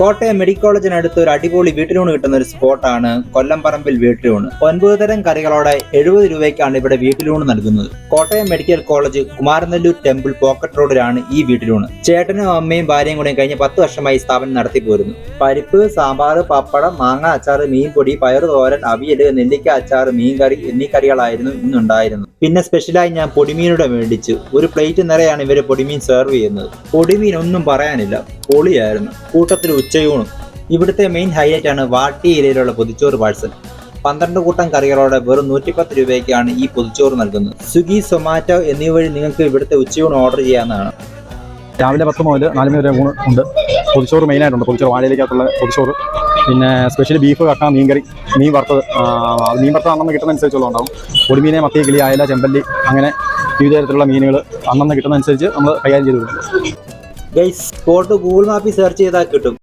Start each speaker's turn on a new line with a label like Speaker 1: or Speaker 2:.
Speaker 1: Kottayam medical കോളേജിനടുത്ത് ഒരു അടിപൊളി വീട്ടിലൂണ് കിട്ടുന്ന ഒരു സ്പോട്ടാണ് കൊല്ലംപറമ്പിൽ വീട്ടിലൂണ്. 9 തരം കറികളോടെ 70 രൂപയ്ക്കാണ് ഇവിടെ വീട്ടിലൂണ് നൽകുന്നത്. Kottayam medical college Kumaranellur temple pocket റോഡിലാണ് ഈ വീട്ടിലൂണ്. ചേട്ടനും അമ്മയും ഭാര്യയും കൂടെ കഴിഞ്ഞ 10 വർഷമായി സ്ഥാപനം നടത്തി പോരുന്നു. പരിപ്പ്, സാമ്പാർ, പപ്പടം, മാങ്ങ അച്ചാർ, മീൻപൊടി, പയറു തോരൻ, അവിയല്, നെല്ലിക്ക അച്ചാർ, മീൻകറി എന്നീ കറികളായിരുന്നു ഇന്നുണ്ടായിരുന്നത്. പിന്നെ സ്പെഷ്യലായി ഞാൻ പൊടിമീനൂടെ മേടിച്ചു. ഒരു പ്ലേറ്റ് നിറയാണ് ഇവര് പൊടിമീൻ സെർവ് ചെയ്യുന്നത്. പൊടിമീൻ ഒന്നും പറയാനില്ല, പൊളിയായിരുന്നു. കൂട്ടത്തിൽ ഉച്ചയൂണും. ഇവിടുത്തെ മെയിൻ ഹൈലൈറ്റ് ആണ് വാട്ടി ഇലയിലുള്ള പൊതിച്ചോറ് പാഴ്സൽ. 12 കൂട്ടം കറികളോടെ വെറും 110 രൂപയ്ക്കാണ് ഈ പൊതിച്ചോറ് നൽകുന്നത്. സ്വിഗ്ഗി, സൊമാറ്റോ എന്നിവ വഴി നിങ്ങൾക്ക് ഇവിടുത്തെ ഉച്ചയൂണ് ഓർഡർ ചെയ്യാവുന്നതാണ്.
Speaker 2: രാവിലെ 10 മുതൽ 4 മണി വരെ ഊണ് ഉണ്ട്. പൊതിച്ചോറ് മെയിനായിട്ടുണ്ട്. പൊതിച്ചോറ് വാഴയിലേക്കകത്തുള്ള പൊതിച്ചോറ്, പിന്നെ സ്പെഷ്യൽ ബീഫ്, കക്ക, മീൻകറി, മീൻ വറുത്തത്. മീൻ വറുത്തത് അന്നന്ന് കിട്ടുന്നതനുസരിച്ചുള്ള ഉണ്ടാവും. പൊടിമീനെ, മത്തി, കിളി, അയല, ചെമ്പല്ലി, അങ്ങനെ വിവിധ തരത്തിലുള്ള മീനുകൾ അന്നന്ന് കിട്ടുന്നതനുസരിച്ച് നമ്മൾ കൈകാര്യം ചെയ്ത് കൊടുക്കും.
Speaker 1: ഗൈസ്, സ്പോട്ട് ഗൂഗിൾ മാപ്പിൽ സെർച്ച് ചെയ്താൽ കിട്ടും.